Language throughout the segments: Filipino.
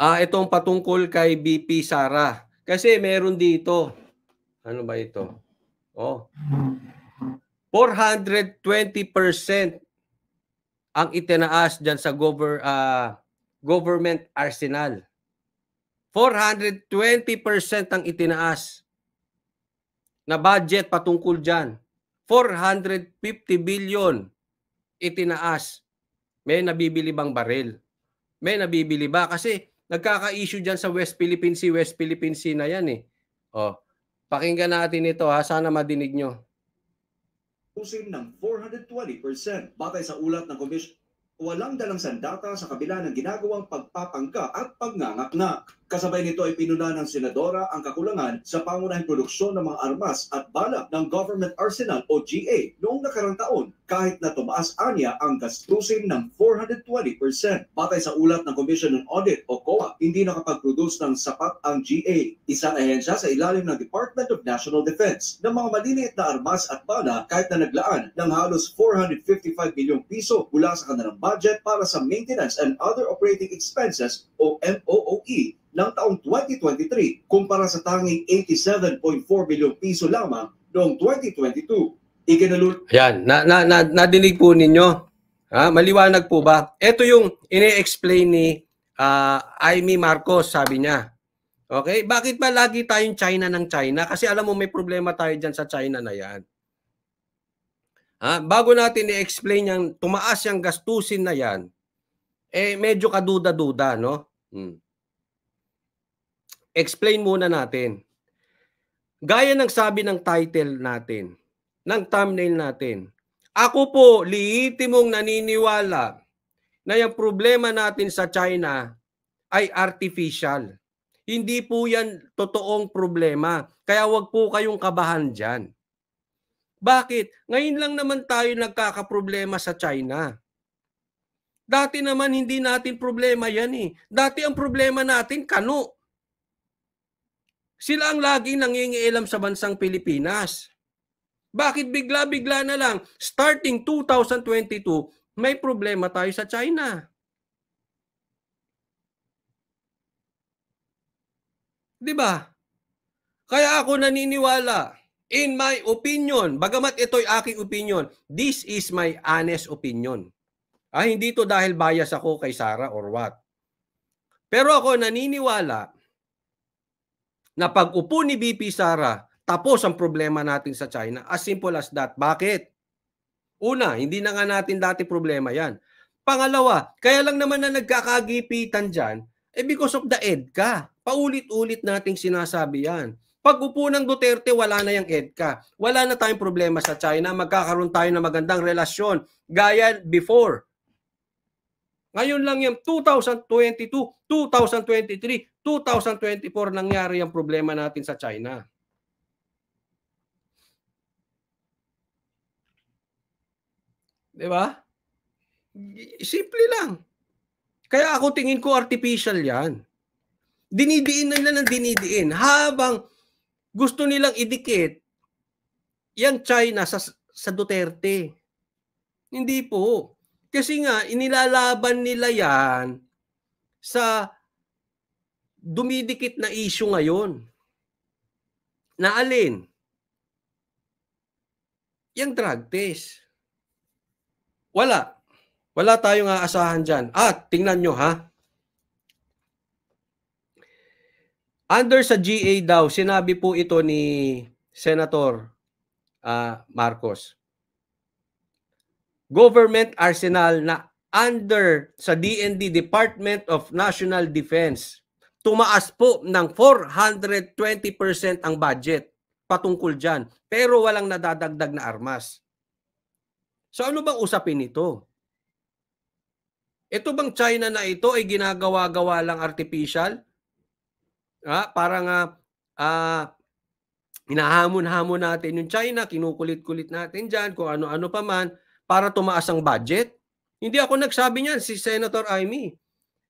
Itong patungkol kay BP Sara. Kasi meron dito. Ano ba ito? 420% ang itinaas dyan sa government arsenal. 420% ang itinaas na budget patungkol dyan. 450 billion itinaas. May nabibili bang baril? May nabibili ba? Kasi nagkaka-issue dyan sa West Philippine Sea na yan eh. Pakinggan natin ito ha, sana madinig nyo. Tusin ng 420% batay sa ulat ng komisyon. Walang dalang sandata sa kabila ng ginagawang pagpapangka at pagngangaknak. Kasabay nito ay pinuna ng senadora ang kakulangan sa pangunahing produksyon ng mga armas at bala ng Government Arsenal o GA noong nakarang taon kahit na tumaas anya ang gastusin ng 420%. Batay sa ulat ng Commission on Audit o COA, hindi nakapag-produce ng sapat ang GA. Isang ahensya sa ilalim ng Department of National Defense ng mga maliliit na armas at bala kahit na naglaan ng halos 455 bilyong piso mula sa kanilang budget para sa Maintenance and Other Operating Expenses o MOOE ng taong 2023 kumpara sa tanging 87.4 bilyong piso lamang noong 2022. Yan, nadinig po ninyo? Maliwanag po ba? Ito yung ine-explain ni Amy Marcos, sabi niya. Okay? Bakit ba lagi tayong China ng China? Kasi alam mo may problema tayo dyan sa China na yan. Bago natin i-explain yung tumaas yung gastusin na yan, medyo kaduda-duda, no? Explain muna natin. Gaya ng sabi ng title natin, ng thumbnail natin, ako po, lihitimong naniniwala na yung problema natin sa China ay artificial. Hindi po yan totoong problema. Kaya wag po kayong kabahan dyan. Bakit? Ngayon lang naman tayo nagkakaproblema sa China. Dati naman hindi natin problema yan eh. Dati ang problema natin, kano. Sila ang laging nangingialam sa bansang Pilipinas. Bakit bigla-bigla na lang, starting 2022, may problema tayo sa China? Diba? Kaya ako naniniwala, in my opinion, bagamat ito'y aking opinion, this is my honest opinion. Hindi to dahil bias ako kay Sara or what. Pero ako naniniwala na pag-upo ni BP Sara, tapos ang problema natin sa China. As simple as that. Bakit? Una, hindi na nga natin dati problema yan. Pangalawa, kaya lang naman na nagkakagipitan dyan, because of the EDCA. Paulit-ulit nating sinasabi yan. Pag-upo ng Duterte, wala na yung EDCA. Wala na tayong problema sa China. Magkakaroon tayo ng magandang relasyon. Gaya before. Ngayon lang yung 2022, 2023, 2024 nangyari ang problema natin sa China. Diba? Simple lang. Kaya ako tingin ko artificial yan. Dinidiin nila ng dinidiin. Habang gusto nilang idikit yung China sa Duterte. Hindi po. Kasi nga, inilalaban nila yan sa dumidikit na issue ngayon. Na alin? Yung drug test. Wala. Wala tayong aasahan dyan. At, tingnan nyo ha. Under sa GA daw, sinabi po ito ni Senator Marcos. Government arsenal na under sa DND, Department of National Defense, tumaas po ng 420% ang budget patungkol dyan. Pero walang nadadagdag na armas. So ano bang usapin nito? Ito bang China na ito ay ginagawa-gawa lang artificial? Parang hinahamon-hamon natin yung China, kinukulit-kulit natin dyan, kung ano-ano pa man, para tumaas ang budget. Hindi ako nagsabi niyan, si Senator Amy.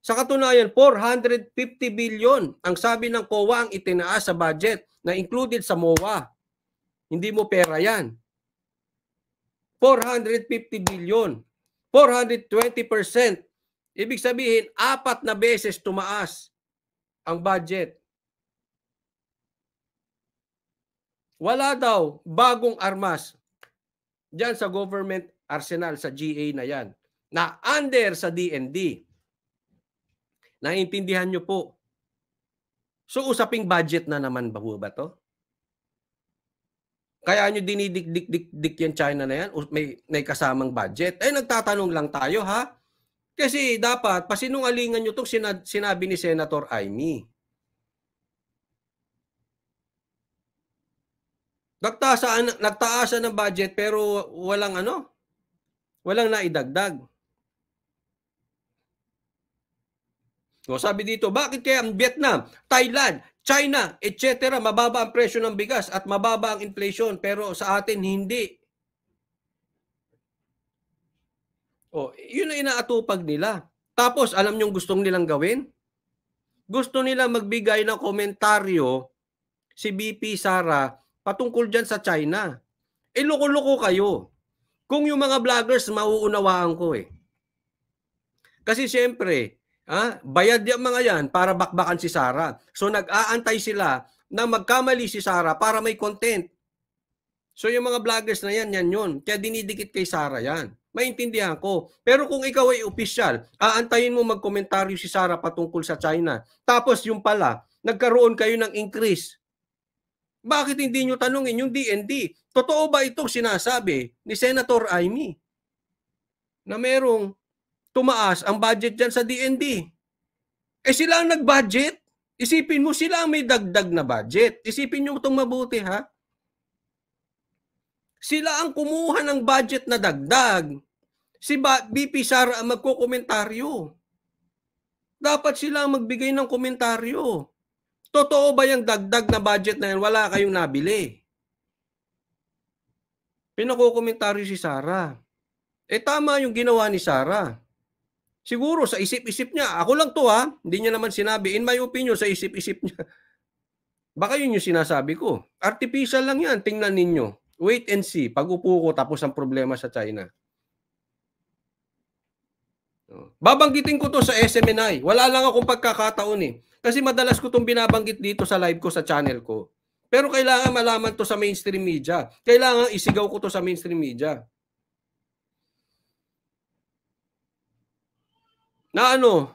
Sa katunayan, 450 billion ang sabi ng COA ang itinaas sa budget na included sa MOA. Hindi mo pera yan. 450 billion. 420%. Ibig sabihin, 4 na beses tumaas ang budget. Wala daw bagong armas diyan sa government arsenal, sa GA na yan, na under sa DND. Naiintindihan nyo po. So usaping budget na naman ba to? Kaya nyo dinidikdik yung China na yan, may kasamang budget. Eh nagtatanong lang tayo ha. Kasi dapat pasinungalingan nyo itong sinabi ni Senator Amy. Nagtaasan ng budget pero walang naidagdag. So sabi dito, bakit kaya ang Vietnam, Thailand, China, etc. mababa ang presyo ng bigas at mababa ang inflation pero sa atin hindi? Oh, yun ang inaatupag nila. Tapos alam niyo gustong nilang gawin? Gusto nila magbigay ng komentaryo si BP Sara patungkol dyan sa China. Eh, loko-loko kayo. Kung yung mga vloggers, mauunawaan ko eh. Kasi siyempre, bayad yung mga yan para bakbakan si Sara. So nag-aantay sila na magkamali si Sara para may content. So yung mga vloggers na yan yun. Kaya dinidikit kay Sara yan. Maintindihan ko. Pero kung ikaw ay opisyal, aantayin mo magkomentaryo si Sara patungkol sa China. Tapos yung pala, nagkaroon kayo ng increase. Bakit hindi nyo tanungin yung DND? Totoo ba itong sinasabi ni Senator Amy na merong tumaas ang budget dyan sa DND? Eh sila ang nag-budget. Isipin mo, sila ang may dagdag na budget. Isipin nyo itong mabuti ha. Sila ang kumuha ng budget na dagdag. Si BP Sara ang magkokomentaryo. Dapat sila ang magbigay ng komentaryo. Totoo ba yung dagdag na budget na yan? Wala kayong nabili. Pinakokomentaryo si Sara. Eh tama yung ginawa ni Sara. Siguro sa isip-isip niya. Ako lang to ha. Hindi niya naman sinabi. In my opinion, sa isip-isip niya. Baka yun yung sinasabi ko. Artificial lang yan. Tingnan ninyo. Wait and see. Pag upo ko tapos ang problema sa China. Babanggitin ko to sa SMNI. Wala lang akong pagkakataon eh. Kasi madalas ko itong binabanggit dito sa live ko sa channel ko. Pero kailangan malaman to sa mainstream media. Kailangan isigaw ko to sa mainstream media. Na ano?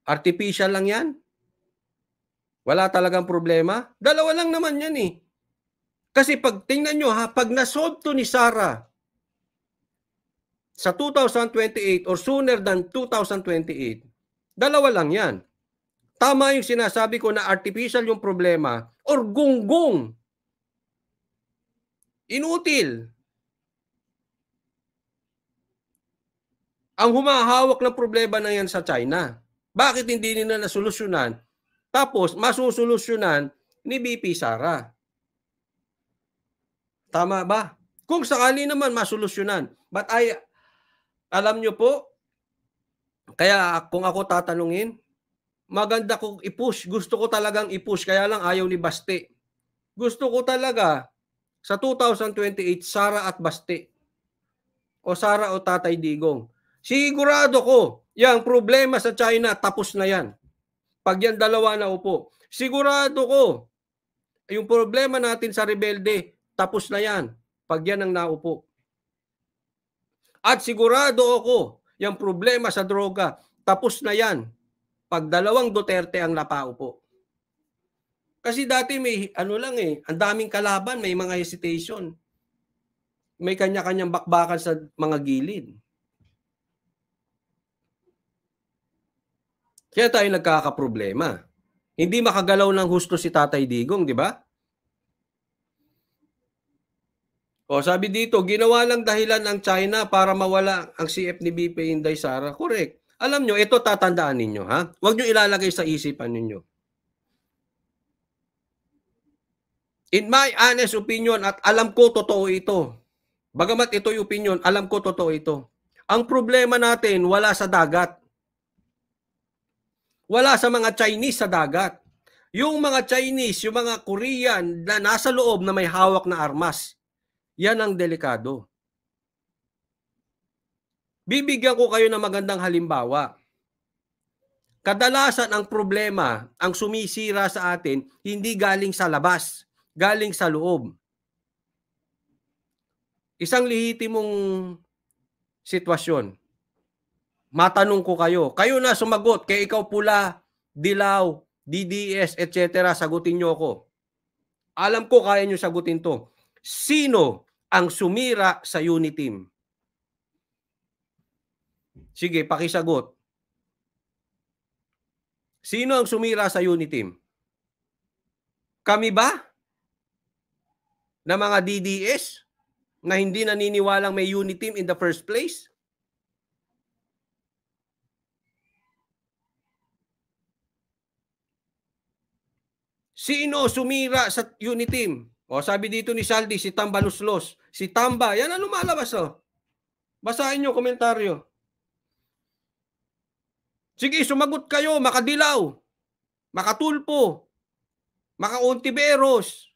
Artificial lang yan? Wala talagang problema? Dalawa lang naman yan eh. Kasi pag tingnan nyo ha, pag nasolve to ni Sara sa 2028 or sooner than 2028, dalawa lang yan. Tama yung sinasabi ko na artificial yung problema or gunggong. Inutil. Ang humahawak ng problema na yan sa China. Bakit hindi nila nasolusyonan? Tapos masusolusyonan ni BP Sara. Tama ba? Kung sakali naman masolusyonan. But alam nyo po, kaya kung ako tatanungin, maganda kong i-push. Gusto ko talagang i-push, kaya lang ayaw ni Baste. Gusto ko talaga sa 2028, Sara at Baste. O Sara o Tatay Digong. Sigurado ko, yung problema sa China, tapos na yan. Pag yan dalawa na upo. Sigurado ko, yung problema natin sa rebelde, tapos na yan. Pag yan ang naupo. At sigurado ako, yung problema sa droga, tapos na yan. Pag dalawang Duterte ang napaupo. Kasi dati may ang daming kalaban, may mga hesitation. May kanya-kanyang bakbakan sa mga gilid. Kaya tayo nagkakaproblema. Hindi makagalaw ng husto si Tatay Digong, di ba? O sabi dito, ginawa lang dahilan ng China para mawala ang CF ni BP Inday Sara. Correct. Alam nyo, ito tatandaan ninyo, ha? Huwag nyo ilalagay sa isipan ninyo. In my honest opinion, at alam ko totoo ito. Bagamat ito yung opinion, alam ko totoo ito. Ang problema natin, wala sa dagat. Wala sa mga Chinese sa dagat. Yung mga Chinese, yung mga Korean na nasa loob na may hawak na armas. Yan ang delikado. Bibigyan ko kayo ng magandang halimbawa. Kadalasan ang problema, ang sumisira sa atin, hindi galing sa labas, galing sa loob. Isang lehitimong sitwasyon. Matanong ko kayo na sumagot, kaya ikaw pula, dilaw, DDS, etc. Sagutin nyo ako. Alam ko kaya nyo sagutin to. Sino ang sumira sa Uniteam? Sige, pakisagot. Sino ang sumira sa Uniteam? Kami ba? Na mga DDS? Na hindi naniniwalang may Uniteam in the first place? Sino sumira sa Uniteam? O sabi dito ni Saldi, si Tamba Luslos. Si Tamba, yan ang lumalabas o. Basahin nyo komentaryo. Sige, sumagot kayo, makadilaw, makatulpo, makaontiberos,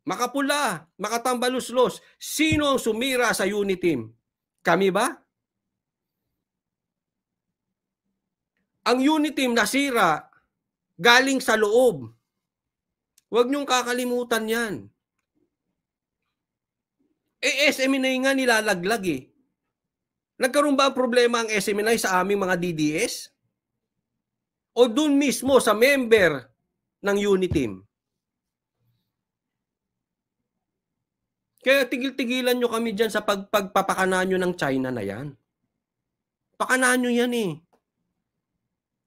makapula, makatamba Luslos. Sino ang sumira sa Uniteam? Kami ba? Ang Uniteam nasira galing sa loob. Huwag niyong kakalimutan yan. SMNI nga nilalaglag eh. Nagkaroon ba ang problema ang SMNI sa aming mga DDS? O dun mismo sa member ng Uniteam? Kaya tigil-tigilan nyo kami dyan sa pagpapakanan nyo ng China na yan. Pakanan nyo yan eh.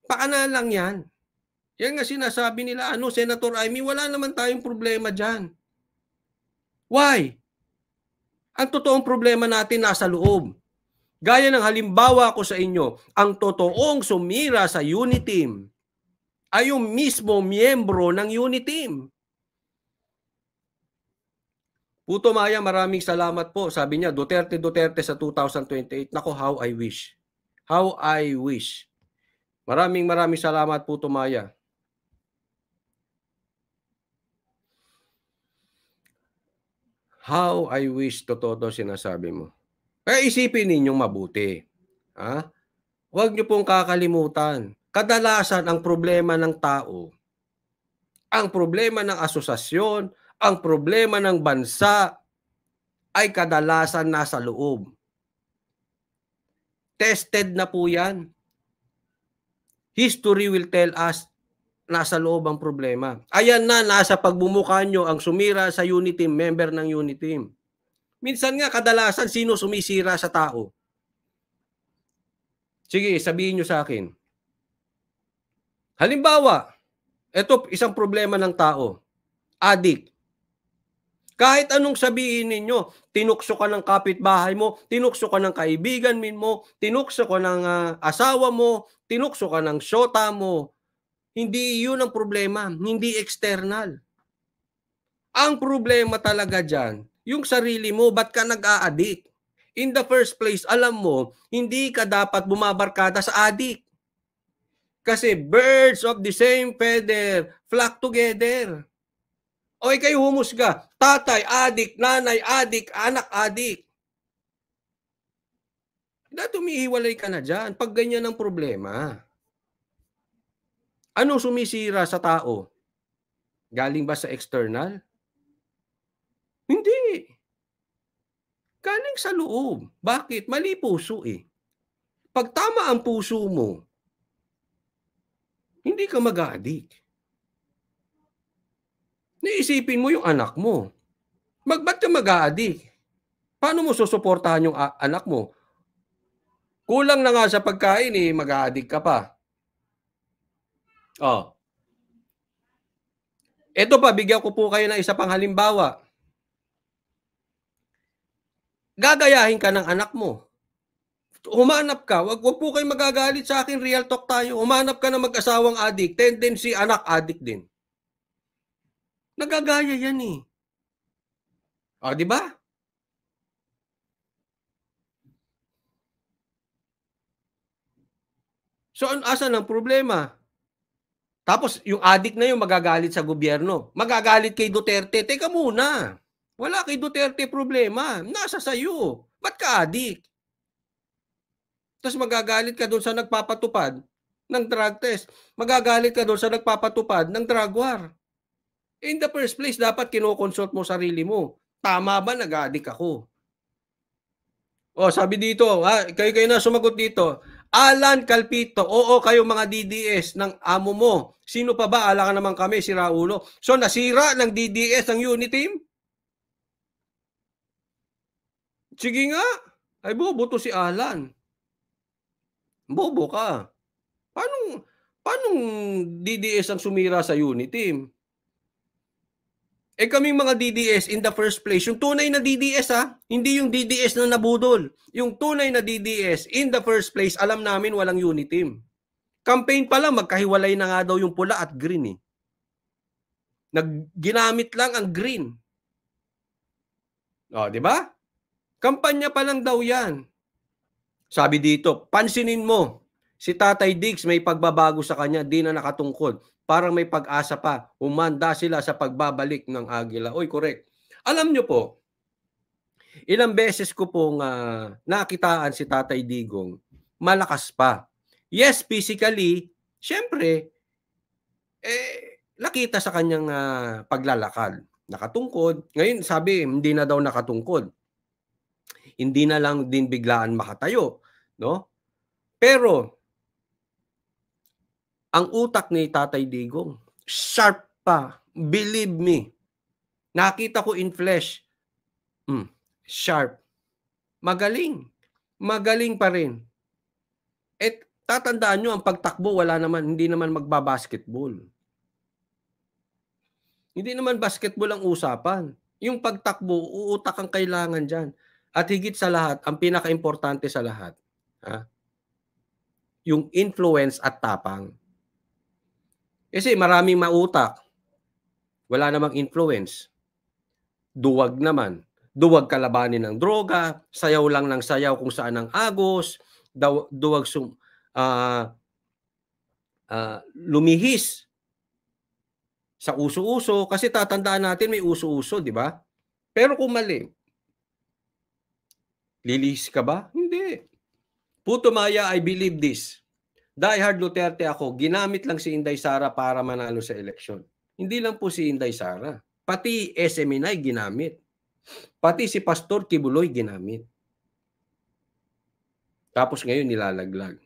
Pakanan lang yan. Yan nga sinasabi nila, Senator Amy, wala naman tayong problema dyan. Why? Ang totoong problema natin nasa loob. Gaya ng halimbawa ko sa inyo, ang totoong sumira sa Uniteam ay yung mismo miyembro ng Uniteam. Puto Maya, maraming salamat po. Sabi niya, Duterte sa 2028. Nako, how I wish. How I wish. Maraming salamat Puto Maya. How I wish, totoo sinasabi mo. Kaya isipin ninyong mabuti. Ha? Huwag niyo pong kakalimutan. Kadalasan ang problema ng tao, ang problema ng asosasyon, ang problema ng bansa ay kadalasan nasa loob. Tested na po yan. History will tell us nasa loob ang problema. Ayan na, nasa pagbumuka nyo ang sumira sa Uniteam, member ng Uniteam. Minsan nga, kadalasan, sino sumisira sa tao? Sige, sabihin nyo sa akin. Halimbawa, ito isang problema ng tao. Addict. Kahit anong sabihin ninyo, tinukso ka ng kapitbahay mo, tinukso ka ng kaibigan mo, tinukso ka ng asawa mo, tinukso ka ng syota mo, hindi yun ang problema, hindi external. Ang problema talaga dyan, yung sarili mo, ba't ka nag-a-addict? In the first place, alam mo, hindi ka dapat bumabarkada sa addict. Kasi birds of the same feather flock together. O kayo humusga, tatay, addict, nanay, addict, anak, addict. Tumihiwalay ka na dyan pag ganyan ang problema. Anong sumisira sa tao? Galing ba sa external? Hindi. Galing sa loob. Bakit? Mali puso eh. Pag tama ang puso mo, hindi ka mag-addict. Niisipin mo yung anak mo. Ba't ka mag-addict? Paano mo susuportahan yung anak mo? Kulang na nga sa pagkain eh, mag-addict ka pa. Oh. Ito pa, bigyan ko po kayo ng isa pang halimbawa. Gagayahin ka ng anak mo. Humanap ka, wag po kayo magagalit sa akin, real talk tayo. Humanap ka ng mag-asawang addict, tendency anak addict din. Nagagaya yan eh. O, di ba? So, asan ang problema? Tapos, yung addict na yung magagalit sa gobyerno. Magagalit kay Duterte. Teka muna. Wala kay Duterte problema. Nasa sayo. Ba't ka addict? Tapos magagalit ka doon sa nagpapatupad ng drug test. Magagalit ka doon sa nagpapatupad ng drug war. In the first place, dapat kinoconsult mo sarili mo. Tama ba nag-addict ako? O, sabi dito, kayo na sumagot dito. Alan Calpito, oo kayo mga DDS ng amo mo. Sino pa ba? Ala ka naman kami, si Raulo. So, nasira ng DDS ang unit team? Sige nga. Ay, bobo to si Alan. Bobo ka. Paano DDS ang sumira sa unit team? Kaming mga DDS in the first place, yung tunay na DDS hindi yung DDS na nabudol. Yung tunay na DDS in the first place, alam namin walang unit team. Campaign pa lang, magkahiwalay na nga daw yung pula at green Ginamit lang ang green. O, di ba? Kampanya pa lang daw yan. Sabi dito, pansinin mo, si Tatay Diggs may pagbabago sa kanya, di na nakatungkod. Parang may pag-asa pa. Umanda sila sa pagbabalik ng Agila. Oy, correct. Alam nyo po, ilang beses ko pong nakitaan si Tatay Digong, malakas pa. Yes, physically, syempre, nakita sa kanyang paglalakad. Nakatungkod. Ngayon, sabi, hindi na daw nakatungkod. Hindi na lang din biglaan makatayo. No? Pero, ang utak ni Tatay Digong, sharp pa. Believe me. Nakita ko in flesh. Sharp. Magaling. Magaling pa rin. At tatandaan nyo, ang pagtakbo, hindi naman magbabasketball. Hindi naman basketball ang usapan. Yung pagtakbo, uutak ang kailangan dyan. At higit sa lahat, ang pinaka-importante sa lahat, yung influence at tapang. Kasi maraming mautak. Wala namang influence. Duwag naman. Duwag kalabanin ng droga, sayaw lang ng sayaw kung saan ang agos, duwag lumihis sa uso-uso. Kasi tatandaan natin may uso-uso, di ba? Pero kung mali, lilihis ka ba? Hindi. Puto Maya, I believe this. Die hard Duterte ako, ginamit lang si Inday Sara para manalo sa eleksyon. Hindi lang po si Inday Sara. Pati SMNI ginamit. Pati si Pastor Kibuloy ginamit. Tapos ngayon nilalaglag.